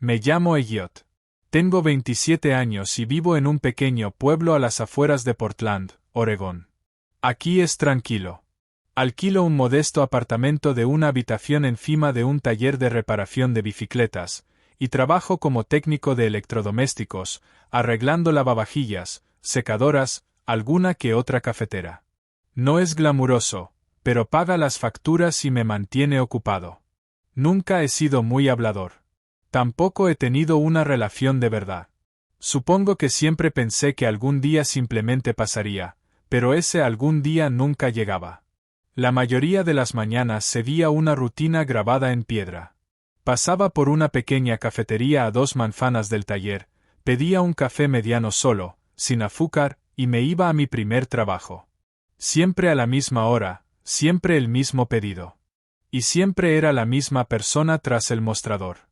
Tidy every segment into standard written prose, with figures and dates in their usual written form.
Me llamo Elliot. Tengo 27 años y vivo en un pequeño pueblo a las afueras de Portland, Oregón. Aquí es tranquilo. Alquilo un modesto apartamento de una habitación encima de un taller de reparación de bicicletas, y trabajo como técnico de electrodomésticos, arreglando lavavajillas, secadoras, alguna que otra cafetera. No es glamuroso, pero paga las facturas y me mantiene ocupado. Nunca he sido muy hablador. Tampoco he tenido una relación de verdad. Supongo que siempre pensé que algún día simplemente pasaría, pero ese algún día nunca llegaba. La mayoría de las mañanas seguía una rutina grabada en piedra. Pasaba por una pequeña cafetería a 2 manzanas del taller, pedía un café mediano solo, sin azúcar, y me iba a mi primer trabajo. Siempre a la misma hora, siempre el mismo pedido. Y siempre era la misma persona tras el mostrador.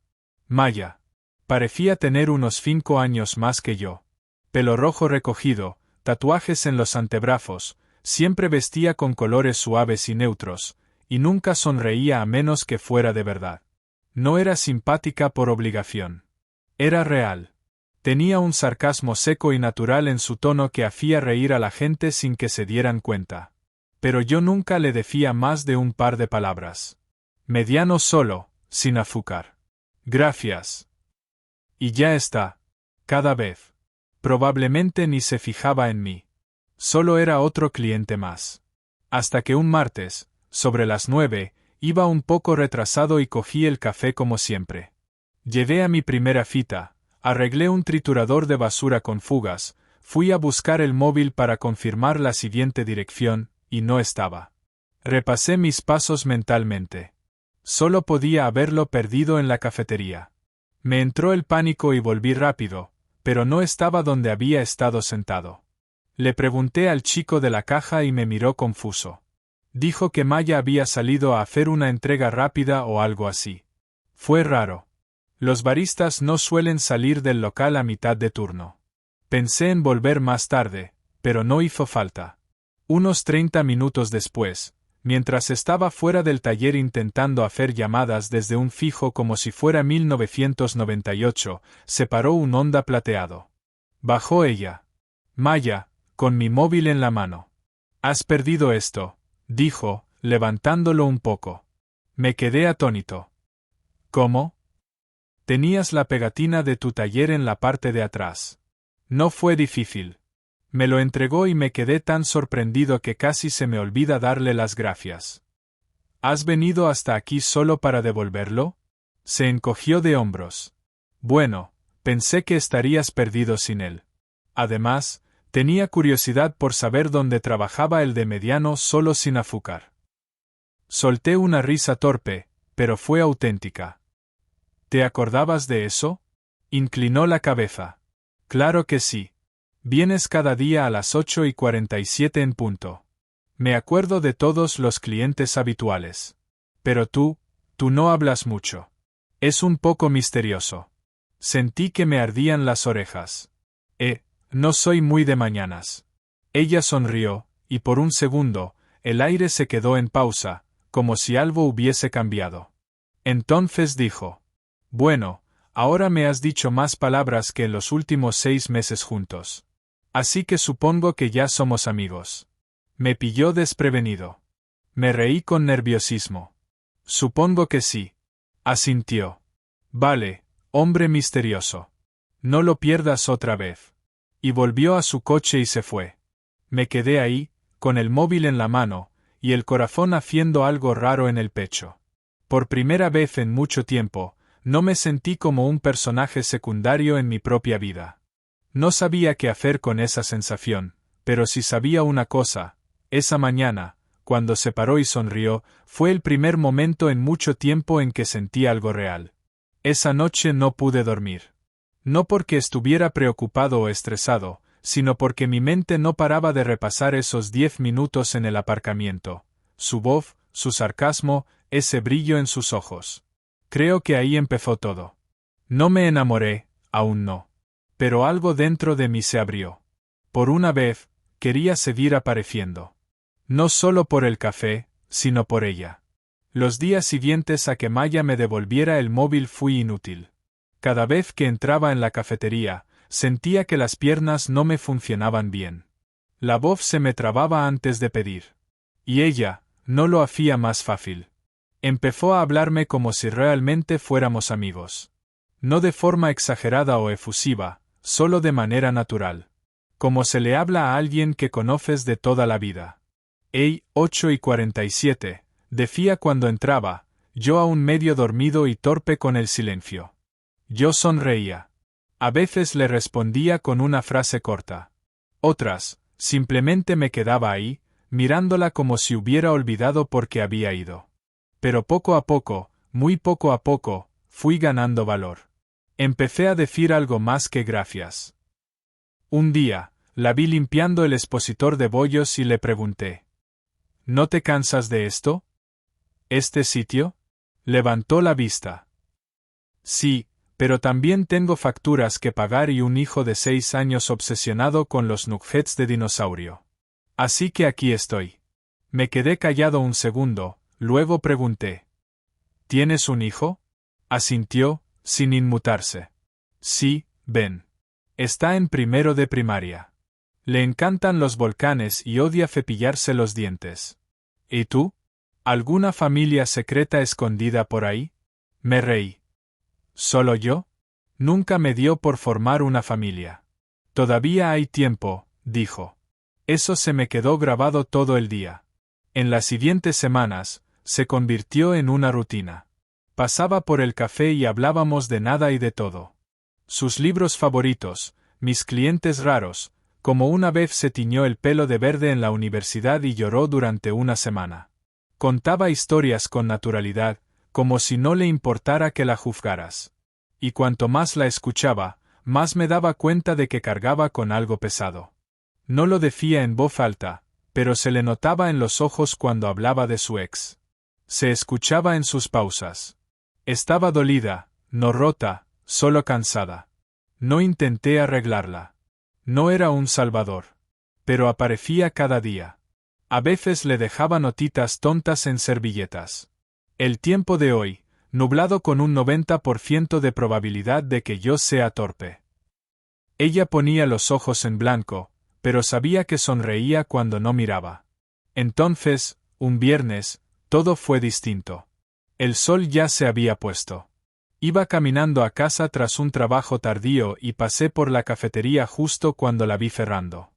Maya. Parecía tener unos 5 años más que yo. Pelo rojo recogido, tatuajes en los antebrazos, siempre vestía con colores suaves y neutros, y nunca sonreía a menos que fuera de verdad. No era simpática por obligación. Era real. Tenía un sarcasmo seco y natural en su tono que hacía reír a la gente sin que se dieran cuenta. Pero yo nunca le decía más de un par de palabras. Mediano solo, sin azúcar. Gracias. Y ya está. Cada vez. Probablemente ni se fijaba en mí. Solo era otro cliente más. Hasta que un martes, sobre las 9, iba un poco retrasado y cogí el café como siempre. Llevé a mi primera cita, arreglé un triturador de basura con fugas, fui a buscar el móvil para confirmar la siguiente dirección, y no estaba. Repasé mis pasos mentalmente. Solo podía haberlo perdido en la cafetería. Me entró el pánico y volví rápido, pero no estaba donde había estado sentado. Le pregunté al chico de la caja y me miró confuso. Dijo que Maya había salido a hacer una entrega rápida o algo así. Fue raro. Los baristas no suelen salir del local a mitad de turno. Pensé en volver más tarde, pero no hizo falta. Unos 30 minutos después, mientras estaba fuera del taller intentando hacer llamadas desde un fijo como si fuera 1998, se paró un Honda plateado. Bajó ella. Maya, con mi móvil en la mano. «¿Has perdido esto?», dijo, levantándolo un poco. Me quedé atónito. «¿Cómo?». «Tenías la pegatina de tu taller en la parte de atrás». No fue difícil. Me lo entregó y me quedé tan sorprendido que casi se me olvida darle las gracias. «¿Has venido hasta aquí solo para devolverlo?». Se encogió de hombros. «Bueno, pensé que estarías perdido sin él. Además, tenía curiosidad por saber dónde trabajaba el de mediano solo sin azúcar». Solté una risa torpe, pero fue auténtica. «¿Te acordabas de eso?». Inclinó la cabeza. «Claro que sí. Vienes cada día a las 8:47 en punto. Me acuerdo de todos los clientes habituales. Pero tú no hablas mucho. Es un poco misterioso». Sentí que me ardían las orejas. No soy muy de mañanas». Ella sonrió, y por un segundo, el aire se quedó en pausa, como si algo hubiese cambiado. Entonces dijo: «Bueno, ahora me has dicho más palabras que en los últimos 6 meses juntos. Así que supongo que ya somos amigos». Me pilló desprevenido. Me reí con nerviosismo. «Supongo que sí». Asintió. «Vale, hombre misterioso. No lo pierdas otra vez». Y volvió a su coche y se fue. Me quedé ahí, con el móvil en la mano, y el corazón haciendo algo raro en el pecho. Por primera vez en mucho tiempo, no me sentí como un personaje secundario en mi propia vida. No sabía qué hacer con esa sensación, pero sí sabía una cosa: esa mañana, cuando se paró y sonrió, fue el primer momento en mucho tiempo en que sentí algo real. Esa noche no pude dormir. No porque estuviera preocupado o estresado, sino porque mi mente no paraba de repasar esos 10 minutos en el aparcamiento. Su voz, su sarcasmo, ese brillo en sus ojos. Creo que ahí empezó todo. No me enamoré, aún no. Pero algo dentro de mí se abrió. Por una vez, quería seguir apareciendo. No solo por el café, sino por ella. Los días siguientes a que Maya me devolviera el móvil fui inútil. Cada vez que entraba en la cafetería, sentía que las piernas no me funcionaban bien. La voz se me trababa antes de pedir. Y ella, no lo hacía más fácil. Empezó a hablarme como si realmente fuéramos amigos. No de forma exagerada o efusiva, solo de manera natural. Como se le habla a alguien que conoces de toda la vida. 8:47, decía cuando entraba, yo aún medio dormido y torpe con el silencio. Yo sonreía. A veces le respondía con una frase corta. Otras, simplemente me quedaba ahí, mirándola como si hubiera olvidado por qué había ido. Pero poco a poco, muy poco a poco, fui ganando valor. Empecé a decir algo más que gracias. Un día, la vi limpiando el expositor de bollos y le pregunté: ¿No te cansas de esto? ¿Este sitio? Levantó la vista. Sí, pero también tengo facturas que pagar y un hijo de 6 años obsesionado con los nuggets de dinosaurio. Así que aquí estoy. Me quedé callado un segundo, luego pregunté: ¿Tienes un hijo? Asintió, sin inmutarse. Sí, Ben. Está en primero de primaria. Le encantan los volcanes y odia cepillarse los dientes. ¿Y tú? ¿Alguna familia secreta escondida por ahí? Me reí. ¿Solo yo? Nunca me dio por formar una familia. Todavía hay tiempo, dijo. Eso se me quedó grabado todo el día. En las siguientes semanas, se convirtió en una rutina. Pasaba por el café y hablábamos de nada y de todo. Sus libros favoritos, mis clientes raros, como una vez se tiñó el pelo de verde en la universidad y lloró durante una semana. Contaba historias con naturalidad, como si no le importara que la juzgaras. Y cuanto más la escuchaba, más me daba cuenta de que cargaba con algo pesado. No lo decía en voz alta, pero se le notaba en los ojos cuando hablaba de su ex. Se escuchaba en sus pausas. Estaba dolida, no rota, solo cansada. No intenté arreglarla. No era un salvador. Pero aparecía cada día. A veces le dejaba notitas tontas en servilletas. El tiempo de hoy, nublado con un 90% de probabilidad de que yo sea torpe. Ella ponía los ojos en blanco, pero sabía que sonreía cuando no miraba. Entonces, un viernes, todo fue distinto. El sol ya se había puesto. Iba caminando a casa tras un trabajo tardío y pasé por la cafetería justo cuando la vi cerrando.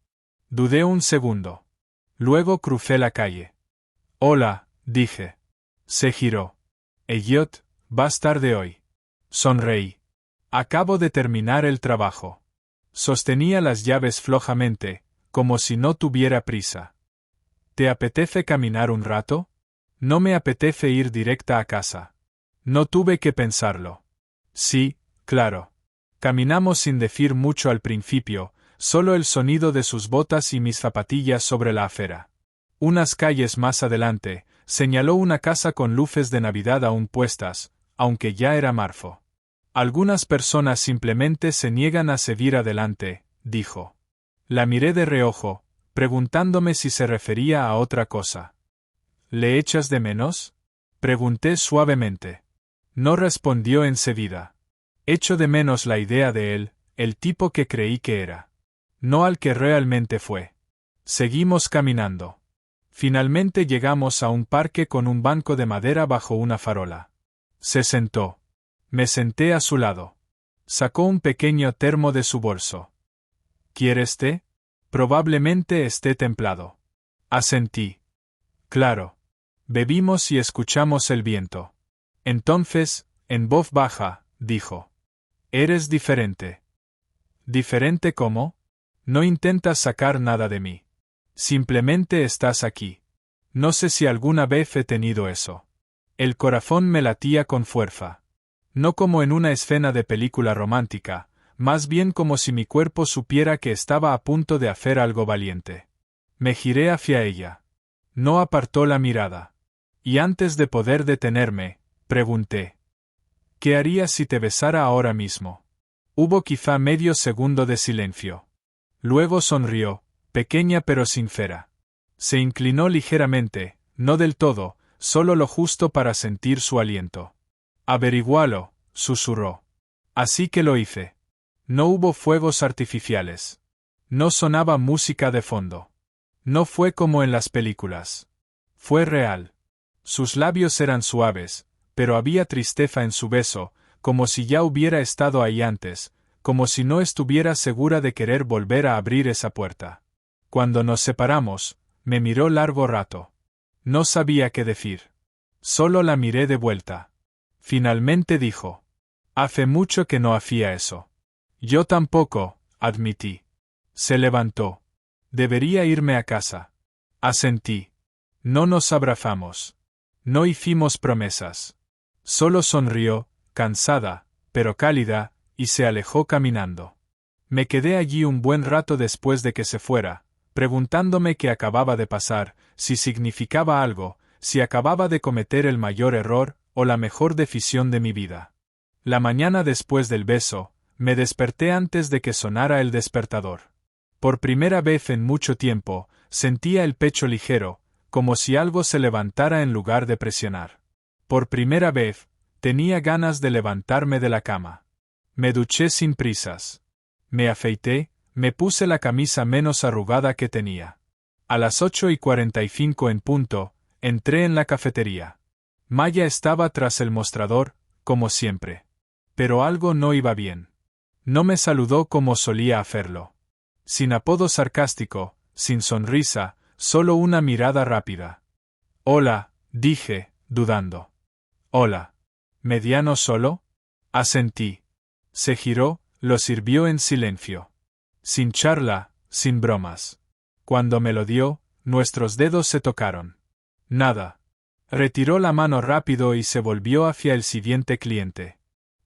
Dudé un segundo. Luego crucé la calle. Hola, dije. Se giró. Elliot, vas tarde hoy. Sonreí. Acabo de terminar el trabajo. Sostenía las llaves flojamente, como si no tuviera prisa. ¿Te apetece caminar un rato? No me apetece ir directa a casa. No tuve que pensarlo. Sí, claro. Caminamos sin decir mucho al principio, solo el sonido de sus botas y mis zapatillas sobre la acera. Unas calles más adelante, señaló una casa con luces de Navidad aún puestas, aunque ya era marzo. Algunas personas simplemente se niegan a seguir adelante, dijo. La miré de reojo, preguntándome si se refería a otra cosa. ¿Le echas de menos? Pregunté suavemente. No respondió enseguida. Echo de menos la idea de él, el tipo que creí que era. No al que realmente fue. Seguimos caminando. Finalmente llegamos a un parque con un banco de madera bajo una farola. Se sentó. Me senté a su lado. Sacó un pequeño termo de su bolso. ¿Quieres té? Probablemente esté templado. Asentí. Claro. Bebimos y escuchamos el viento. Entonces, en voz baja, dijo: Eres diferente. ¿Diferente cómo? No intentas sacar nada de mí. Simplemente estás aquí. No sé si alguna vez he tenido eso. El corazón me latía con fuerza. No como en una escena de película romántica, más bien como si mi cuerpo supiera que estaba a punto de hacer algo valiente. Me giré hacia ella. No apartó la mirada. Y antes de poder detenerme, pregunté: ¿Qué harías si te besara ahora mismo? Hubo quizá medio segundo de silencio. Luego sonrió, pequeña pero sincera. Se inclinó ligeramente, no del todo, solo lo justo para sentir su aliento. Averigualo, susurró. Así que lo hice. No hubo fuegos artificiales. No sonaba música de fondo. No fue como en las películas. Fue real. Sus labios eran suaves, pero había tristeza en su beso, como si ya hubiera estado ahí antes, como si no estuviera segura de querer volver a abrir esa puerta. Cuando nos separamos, me miró largo rato. No sabía qué decir. Solo la miré de vuelta. Finalmente dijo: «Hace mucho que no hacía eso». Yo tampoco, admití. Se levantó. Debería irme a casa. Asentí. No nos abrazamos. No hicimos promesas. Solo sonrió, cansada, pero cálida, y se alejó caminando. Me quedé allí un buen rato después de que se fuera, preguntándome qué acababa de pasar, si significaba algo, si acababa de cometer el mayor error o la mejor decisión de mi vida. La mañana después del beso, me desperté antes de que sonara el despertador. Por primera vez en mucho tiempo, sentía el pecho ligero, como si algo se levantara en lugar de presionar. Por primera vez, tenía ganas de levantarme de la cama. Me duché sin prisas. Me afeité, me puse la camisa menos arrugada que tenía. A las 8:45 en punto, entré en la cafetería. Maya estaba tras el mostrador, como siempre. Pero algo no iba bien. No me saludó como solía hacerlo. Sin apodo sarcástico, sin sonrisa, solo una mirada rápida. «Hola», dije, dudando. «Hola. ¿Mediano solo?» Asentí. Se giró, lo sirvió en silencio. Sin charla, sin bromas. Cuando me lo dio, nuestros dedos se tocaron. Nada. Retiró la mano rápido y se volvió hacia el siguiente cliente.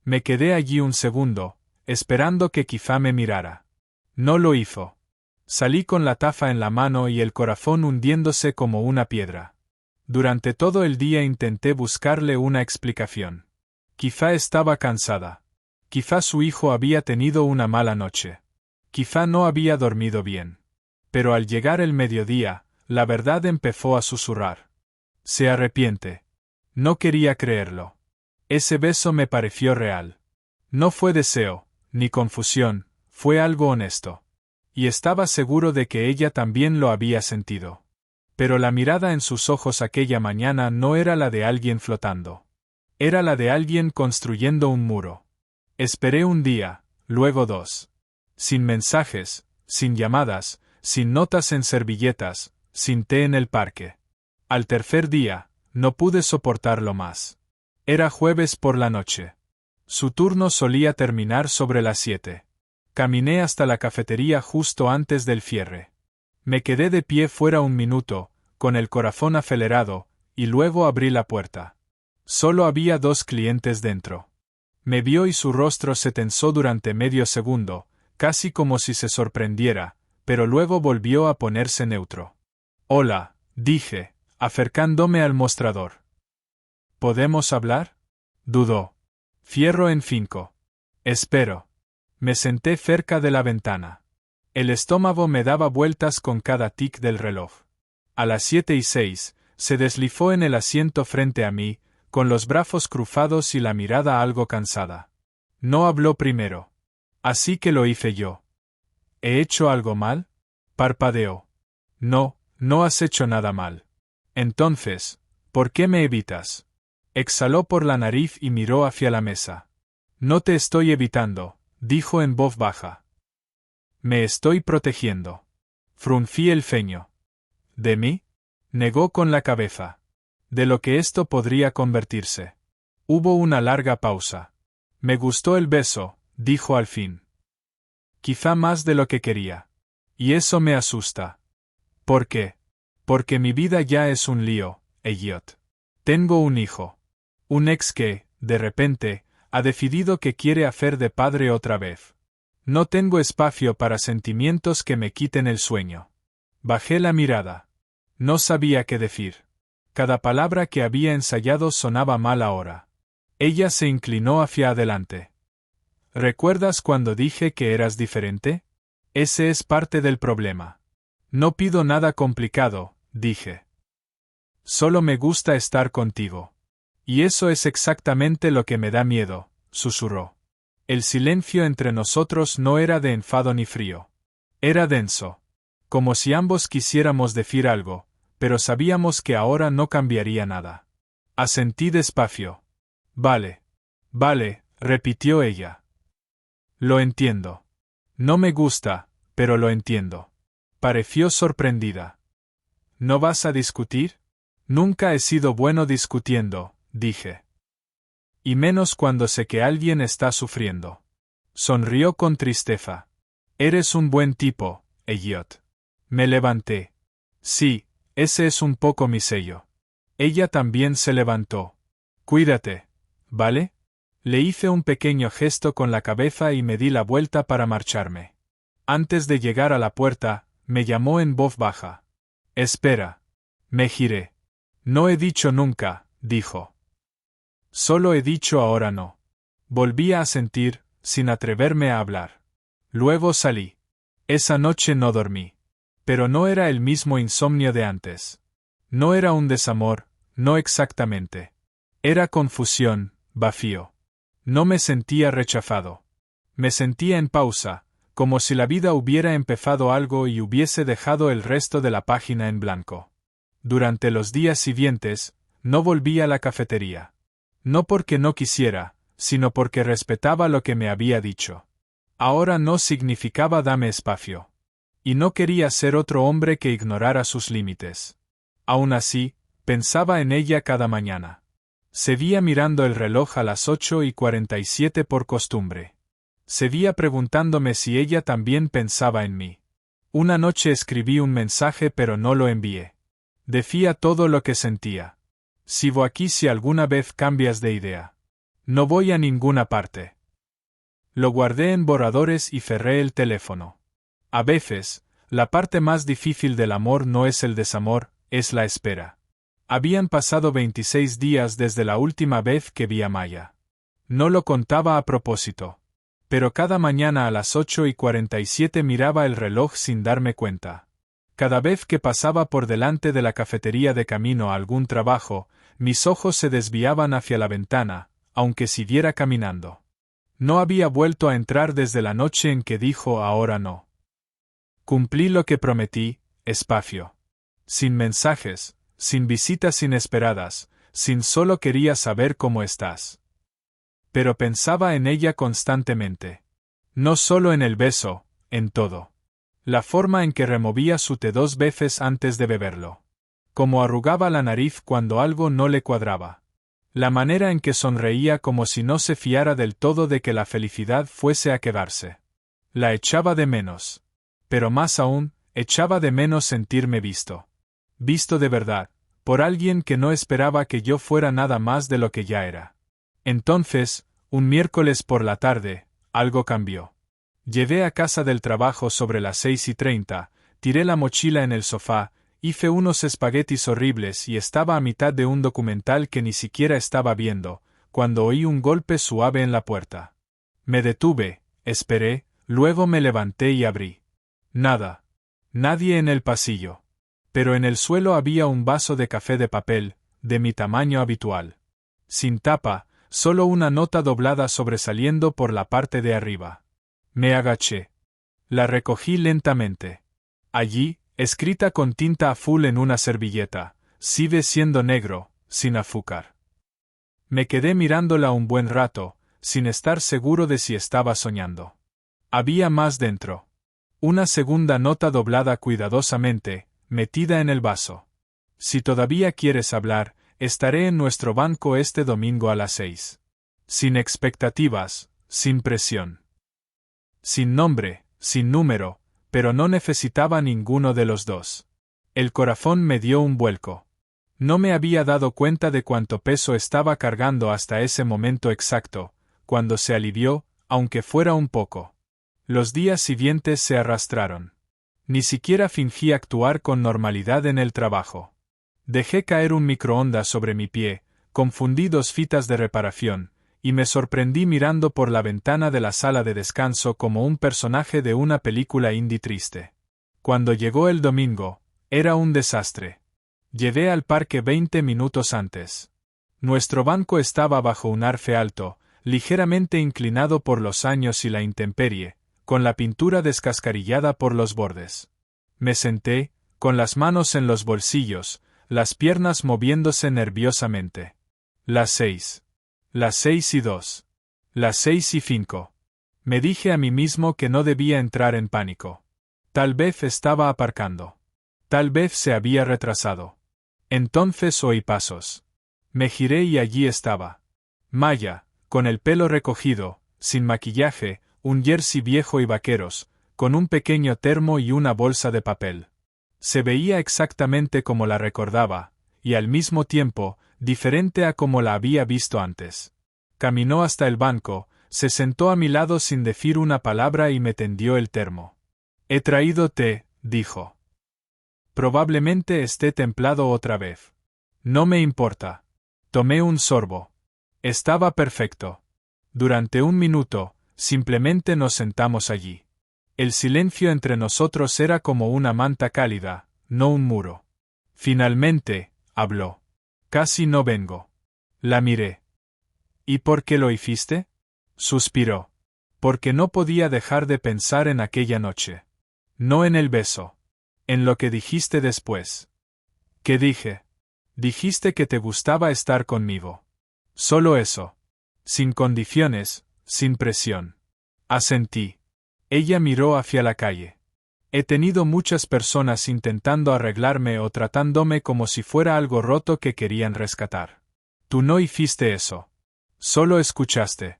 Me quedé allí un segundo, esperando que quizá me mirara. No lo hizo. Salí con la taza en la mano y el corazón hundiéndose como una piedra. Durante todo el día intenté buscarle una explicación. Quizá estaba cansada. Quizá su hijo había tenido una mala noche. Quizá no había dormido bien. Pero al llegar el mediodía, la verdad empezó a susurrar. Se arrepiente. No quería creerlo. Ese beso me pareció real. No fue deseo, ni confusión, fue algo honesto. Y estaba seguro de que ella también lo había sentido. Pero la mirada en sus ojos aquella mañana no era la de alguien flotando. Era la de alguien construyendo un muro. Esperé un día, luego dos. Sin mensajes, sin llamadas, sin notas en servilletas, sin té en el parque. Al tercer día, no pude soportarlo más. Era jueves por la noche. Su turno solía terminar sobre las 7. Caminé hasta la cafetería justo antes del cierre. Me quedé de pie fuera un minuto, con el corazón acelerado, y luego abrí la puerta. Solo había 2 clientes dentro. Me vio y su rostro se tensó durante medio segundo, casi como si se sorprendiera, pero luego volvió a ponerse neutro. «Hola», dije, acercándome al mostrador. «¿Podemos hablar?» Dudó. «Cierro en 5. Espero». Me senté cerca de la ventana. El estómago me daba vueltas con cada tic del reloj. A las 7:06, se deslizó en el asiento frente a mí, con los brazos cruzados y la mirada algo cansada. No habló primero. Así que lo hice yo. ¿He hecho algo mal? Parpadeó. No, no has hecho nada mal. Entonces, ¿por qué me evitas? Exhaló por la nariz y miró hacia la mesa. No te estoy evitando, dijo en voz baja. Me estoy protegiendo. Fruncí el ceño. ¿De mí? Negó con la cabeza. De lo que esto podría convertirse. Hubo una larga pausa. Me gustó el beso, dijo al fin. Quizá más de lo que quería. Y eso me asusta. ¿Por qué? Porque mi vida ya es un lío, Elliot. Tengo un hijo. Un ex que, de repente, ha decidido que quiere hacer de padre otra vez. No tengo espacio para sentimientos que me quiten el sueño. Bajé la mirada. No sabía qué decir. Cada palabra que había ensayado sonaba mal ahora. Ella se inclinó hacia adelante. ¿Recuerdas cuando dije que eras diferente? Ese es parte del problema. No pido nada complicado, dije. Solo me gusta estar contigo. Y eso es exactamente lo que me da miedo, susurró. El silencio entre nosotros no era de enfado ni frío. Era denso. Como si ambos quisiéramos decir algo, pero sabíamos que ahora no cambiaría nada. Asentí despacio. Vale. Vale, repitió ella. Lo entiendo. No me gusta, pero lo entiendo. Pareció sorprendida. ¿No vas a discutir? Nunca he sido bueno discutiendo, dije. Y menos cuando sé que alguien está sufriendo. Sonrió con tristeza. Eres un buen tipo, Elliot. Me levanté. Sí, ese es un poco mi sello. Ella también se levantó. Cuídate, ¿vale? Le hice un pequeño gesto con la cabeza y me di la vuelta para marcharme. Antes de llegar a la puerta, me llamó en voz baja. Espera. Me giré. No he dicho nunca, dijo. Solo he dicho ahora no. Volví a asentir, sin atreverme a hablar. Luego salí. Esa noche no dormí. Pero no era el mismo insomnio de antes. No era un desamor, no exactamente. Era confusión, vacío. No me sentía rechazado. Me sentía en pausa, como si la vida hubiera empezado algo y hubiese dejado el resto de la página en blanco. Durante los días siguientes, no volví a la cafetería. No porque no quisiera, sino porque respetaba lo que me había dicho. Ahora no significaba dame espacio. Y no quería ser otro hombre que ignorara sus límites. Aún así, pensaba en ella cada mañana. Seguía mirando el reloj a las 8:47 por costumbre. Seguía preguntándome si ella también pensaba en mí. Una noche escribí un mensaje pero no lo envié. Decía todo lo que sentía. Sigo aquí si alguna vez cambias de idea. No voy a ninguna parte. Lo guardé en borradores y cerré el teléfono. A veces, la parte más difícil del amor no es el desamor, es la espera. Habían pasado 26 días desde la última vez que vi a Maya. No lo contaba a propósito. Pero cada mañana a las 8:47 miraba el reloj sin darme cuenta. Cada vez que pasaba por delante de la cafetería de camino a algún trabajo, mis ojos se desviaban hacia la ventana, aunque siguiera caminando. No había vuelto a entrar desde la noche en que dijo ahora no. Cumplí lo que prometí, espacio. Sin mensajes, sin visitas inesperadas, sin solo quería saber cómo estás. Pero pensaba en ella constantemente. No solo en el beso, en todo. La forma en que removía su té 2 veces antes de beberlo. Cómo arrugaba la nariz cuando algo no le cuadraba. La manera en que sonreía como si no se fiara del todo de que la felicidad fuese a quedarse. La echaba de menos. Pero más aún, echaba de menos sentirme visto. Visto de verdad, por alguien que no esperaba que yo fuera nada más de lo que ya era. Entonces, un miércoles por la tarde, algo cambió. Llegué a casa del trabajo sobre las 6:30, tiré la mochila en el sofá, hice unos espaguetis horribles y estaba a mitad de un documental que ni siquiera estaba viendo, cuando oí un golpe suave en la puerta. Me detuve, esperé, luego me levanté y abrí. Nada. Nadie en el pasillo. Pero en el suelo había un vaso de café de papel, de mi tamaño habitual. Sin tapa, solo una nota doblada sobresaliendo por la parte de arriba. Me agaché. La recogí lentamente. Allí, escrita con tinta azul en una servilleta, sigue siendo negro, sin azúcar. Me quedé mirándola un buen rato, sin estar seguro de si estaba soñando. Había más dentro. Una segunda nota doblada cuidadosamente, metida en el vaso. Si todavía quieres hablar, estaré en nuestro banco este domingo a las 6. Sin expectativas, sin presión. Sin nombre, sin número, pero no necesitaba ninguno de los dos. El corazón me dio un vuelco. No me había dado cuenta de cuánto peso estaba cargando hasta ese momento exacto, cuando se alivió, aunque fuera un poco. Los días siguientes se arrastraron. Ni siquiera fingí actuar con normalidad en el trabajo. Dejé caer un microondas sobre mi pie, confundí 2 fitas de reparación, y me sorprendí mirando por la ventana de la sala de descanso como un personaje de una película indie triste. Cuando llegó el domingo, era un desastre. Llegué al parque 20 minutos antes. Nuestro banco estaba bajo un arce alto, ligeramente inclinado por los años y la intemperie, con la pintura descascarillada por los bordes. Me senté, con las manos en los bolsillos, las piernas moviéndose nerviosamente. Las 6. Las 6:02. Las 6:05. Me dije a mí mismo que no debía entrar en pánico. Tal vez estaba aparcando. Tal vez se había retrasado. Entonces oí pasos. Me giré y allí estaba Maya, con el pelo recogido, sin maquillaje, un jersey viejo y vaqueros, con un pequeño termo y una bolsa de papel. Se veía exactamente como la recordaba, y al mismo tiempo, diferente a como la había visto antes. Caminó hasta el banco, se sentó a mi lado sin decir una palabra y me tendió el termo. «He traído té», dijo. «Probablemente esté templado otra vez. No me importa». Tomé un sorbo. Estaba perfecto. Durante un minuto, simplemente nos sentamos allí. El silencio entre nosotros era como una manta cálida, no un muro. Finalmente, habló. «Casi no vengo». La miré. «¿Y por qué lo hiciste?», suspiró. «Porque no podía dejar de pensar en aquella noche. No en el beso. En lo que dijiste después». «¿Qué dije?». «Dijiste que te gustaba estar conmigo». «Solo eso. Sin condiciones, sin presión». Asentí. Ella miró hacia la calle. «He tenido muchas personas intentando arreglarme o tratándome como si fuera algo roto que querían rescatar. Tú no hiciste eso. Solo escuchaste.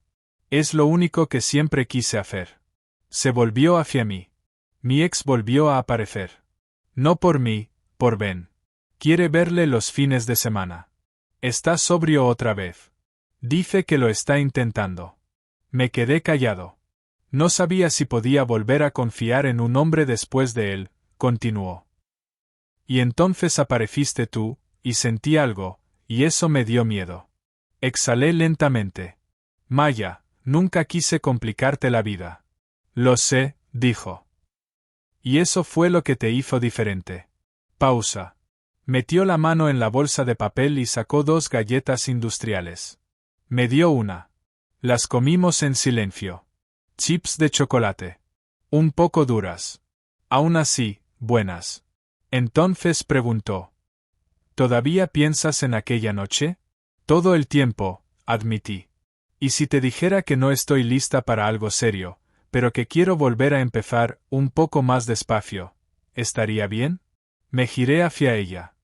Es lo único que siempre quise hacer». Se volvió hacia mí. Mi ex volvió a aparecer. No por mí, por Ben. Quiere verle los fines de semana. Está sobrio otra vez. Dice que lo está intentando. Me quedé callado. No sabía si podía volver a confiar en un hombre después de él, continuó. Y entonces apareciste tú, y sentí algo, y eso me dio miedo. Exhalé lentamente. «Maya, nunca quise complicarte la vida». «Lo sé», dijo. «Y eso fue lo que te hizo diferente». Pausa. Metió la mano en la bolsa de papel y sacó 2 galletas industriales. Me dio una. Las comimos en silencio. Chips de chocolate. Un poco duras. Aún así, buenas. Entonces preguntó. «¿Todavía piensas en aquella noche?» «Todo el tiempo», admití. «¿Y si te dijera que no estoy lista para algo serio, pero que quiero volver a empezar un poco más despacio? ¿Estaría bien?» Me giré hacia ella.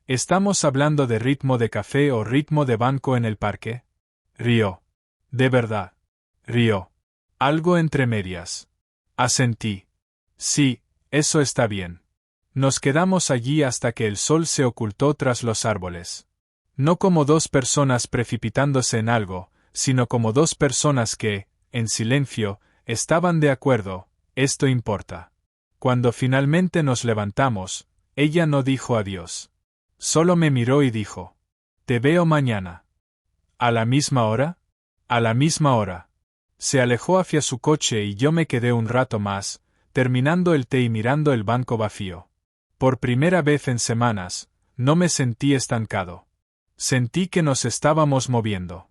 «¿Estamos hablando de ritmo de café o ritmo de banco en el parque?» Rió. «¿De verdad?» Rió. «Algo entre medias». Asentí. «Sí, eso está bien». Nos quedamos allí hasta que el sol se ocultó tras los árboles. No como 2 personas precipitándose en algo, sino como 2 personas que, en silencio, estaban de acuerdo. Esto importa. Cuando finalmente nos levantamos, ella no dijo adiós. Solo me miró y dijo. «Te veo mañana». «¿A la misma hora?» «A la misma hora». Se alejó hacia su coche y yo me quedé un rato más, terminando el té y mirando el banco vacío. Por primera vez en semanas, no me sentí estancado. Sentí que nos estábamos moviendo.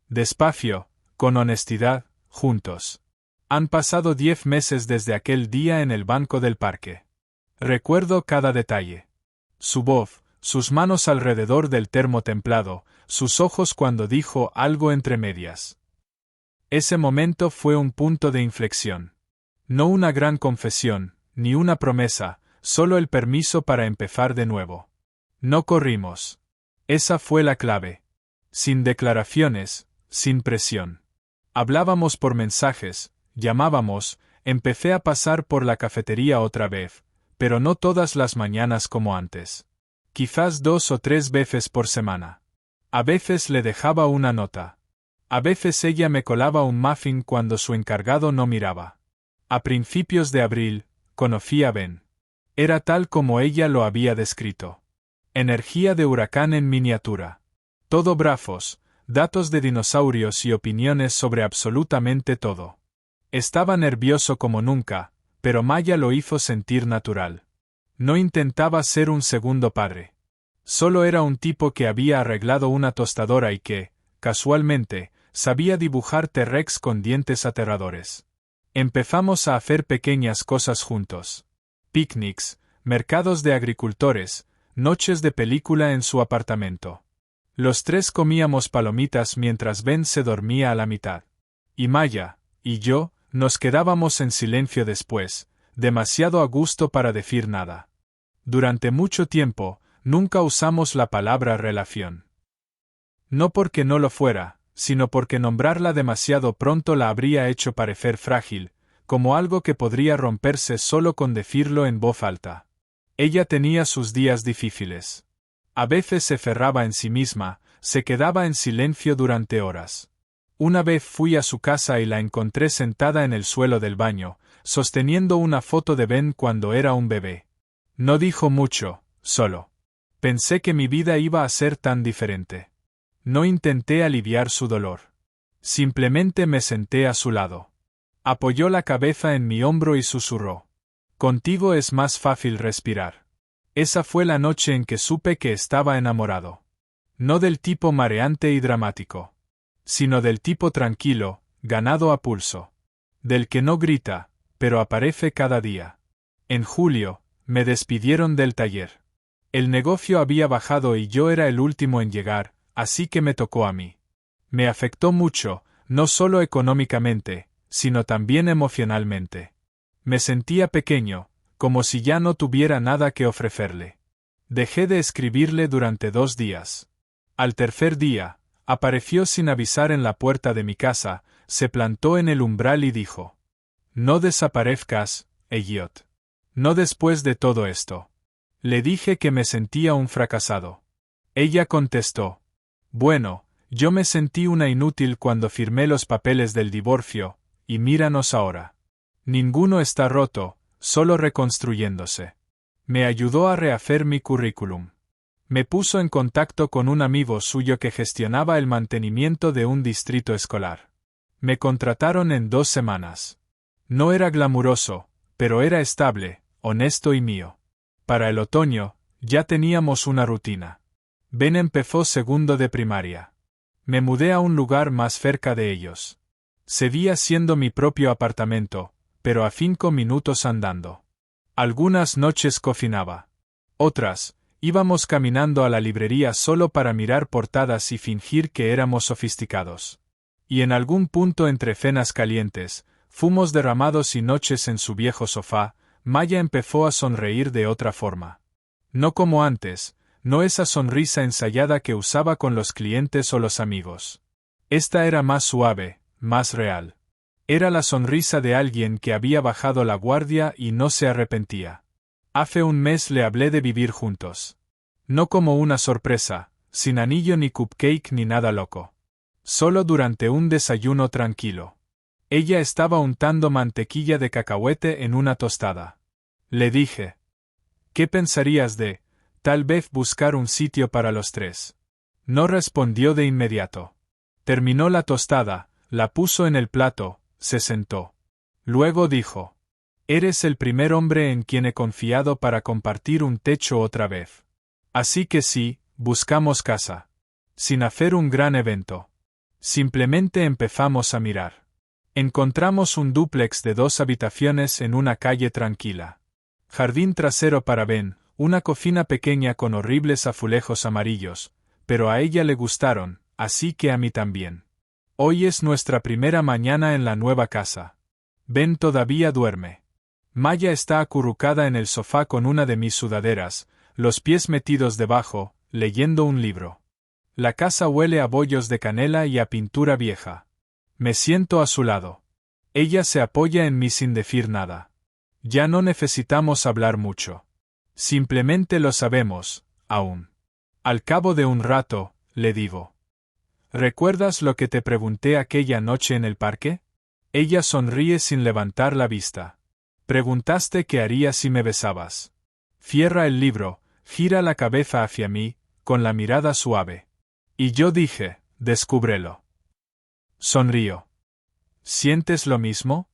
Despacio, con honestidad, juntos. Han pasado 10 meses desde aquel día en el banco del parque. Recuerdo cada detalle. Su voz, sus manos alrededor del termo templado, sus ojos cuando dijo algo entre medias. Ese momento fue un punto de inflexión. No una gran confesión, ni una promesa, solo el permiso para empezar de nuevo. No corrimos. Esa fue la clave. Sin declaraciones, sin presión. Hablábamos por mensajes, llamábamos, empecé a pasar por la cafetería otra vez, pero no todas las mañanas como antes. Quizás 2 o 3 veces por semana. A veces le dejaba una nota. A veces ella me colaba un muffin cuando su encargado no miraba. A principios de abril, conocí a Ben. Era tal como ella lo había descrito. Energía de huracán en miniatura. Todo brazos, datos de dinosaurios y opiniones sobre absolutamente todo. Estaba nervioso como nunca, pero Maya lo hizo sentir natural. No intentaba ser un segundo padre. Solo era un tipo que había arreglado una tostadora y que, casualmente, sabía dibujar T-Rex con dientes aterradores. Empezamos a hacer pequeñas cosas juntos. Picnics, mercados de agricultores, noches de película en su apartamento. Los tres comíamos palomitas mientras Ben se dormía a la mitad. Y Maya, y yo, nos quedábamos en silencio después, demasiado a gusto para decir nada. Durante mucho tiempo, nunca usamos la palabra relación. No porque no lo fuera, sino porque nombrarla demasiado pronto la habría hecho parecer frágil, como algo que podría romperse solo con decirlo en voz alta. Ella tenía sus días difíciles. A veces se cerraba en sí misma, se quedaba en silencio durante horas. Una vez fui a su casa y la encontré sentada en el suelo del baño, sosteniendo una foto de Ben cuando era un bebé. No dijo mucho, solo. Pensé que mi vida iba a ser tan diferente. No intenté aliviar su dolor. Simplemente me senté a su lado. Apoyó la cabeza en mi hombro y susurró. Contigo es más fácil respirar. Esa fue la noche en que supe que estaba enamorado. No del tipo mareante y dramático, sino del tipo tranquilo, ganado a pulso. Del que no grita, pero aparece cada día. En julio, me despidieron del taller. El negocio había bajado y yo era el último en llegar, así que me tocó a mí. Me afectó mucho, no solo económicamente, sino también emocionalmente. Me sentía pequeño, como si ya no tuviera nada que ofrecerle. Dejé de escribirle durante 2 días. Al tercer día, apareció sin avisar en la puerta de mi casa, se plantó en el umbral y dijo: «No desaparezcas, Elliot. No después de todo esto». Le dije que me sentía un fracasado. Ella contestó: «Bueno, yo me sentí una inútil cuando firmé los papeles del divorcio, y míranos ahora. Ninguno está roto, solo reconstruyéndose». Me ayudó a rehacer mi currículum. Me puso en contacto con un amigo suyo que gestionaba el mantenimiento de un distrito escolar. Me contrataron en 2 semanas. No era glamuroso, pero era estable, honesto y mío. Para el otoño, ya teníamos una rutina. Ben empezó segundo de primaria. Me mudé a un lugar más cerca de ellos. Seguía siendo mi propio apartamento, pero a 5 minutos andando. Algunas noches cocinaba. Otras, íbamos caminando a la librería solo para mirar portadas y fingir que éramos sofisticados. Y en algún punto entre cenas calientes, fumos derramados y noches en su viejo sofá, Maya empezó a sonreír de otra forma. No como antes, no esa sonrisa ensayada que usaba con los clientes o los amigos. Esta era más suave, más real. Era la sonrisa de alguien que había bajado la guardia y no se arrepentía. Hace un mes le hablé de vivir juntos. No como una sorpresa, sin anillo ni cupcake ni nada loco. Solo durante un desayuno tranquilo. Ella estaba untando mantequilla de cacahuete en una tostada. Le dije: «¿Qué pensarías de, tal vez buscar un sitio para los tres?» No respondió de inmediato. Terminó la tostada, la puso en el plato, se sentó. Luego dijo: «Eres el primer hombre en quien he confiado para compartir un techo otra vez. Así que sí, buscamos casa. Sin hacer un gran evento. Simplemente empezamos a mirar. Encontramos un dúplex de 2 habitaciones en una calle tranquila. Jardín trasero para Ben, una cocina pequeña con horribles azulejos amarillos, pero a ella le gustaron, así que a mí también. Hoy es nuestra primera mañana en la nueva casa. Ben todavía duerme. Maya está acurrucada en el sofá con una de mis sudaderas, los pies metidos debajo, leyendo un libro. La casa huele a bollos de canela y a pintura vieja. Me siento a su lado. Ella se apoya en mí sin decir nada. Ya no necesitamos hablar mucho. Simplemente lo sabemos, aún. Al cabo de un rato, le digo: «¿Recuerdas lo que te pregunté aquella noche en el parque?» Ella sonríe sin levantar la vista. «Preguntaste qué haría si me besabas». Cierra el libro, gira la cabeza hacia mí, con la mirada suave. Y yo dije: «Descúbrelo». Sonrío. «¿Sientes lo mismo?»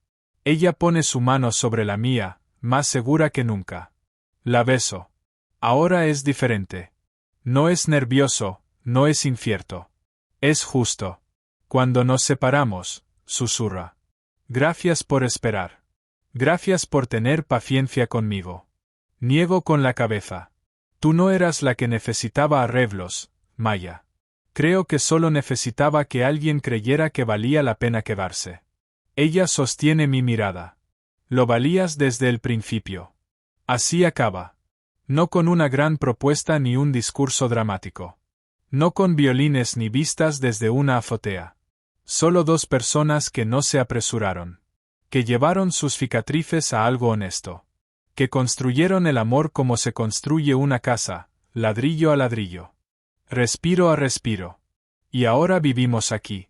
Ella pone su mano sobre la mía, más segura que nunca. La beso. Ahora es diferente. No es nervioso, no es incierto. Es justo. Cuando nos separamos, susurra. Gracias por esperar. Gracias por tener paciencia conmigo. Niego con la cabeza. Tú no eras la que necesitaba arreglos, Maya. Creo que solo necesitaba que alguien creyera que valía la pena quedarse. Ella sostiene mi mirada. Lo valías desde el principio. Así acaba. No con una gran propuesta ni un discurso dramático. No con violines ni vistas desde una azotea. Solo dos personas que no se apresuraron. Que llevaron sus cicatrices a algo honesto. Que construyeron el amor como se construye una casa, ladrillo a ladrillo. Respiro a respiro. Y ahora vivimos aquí.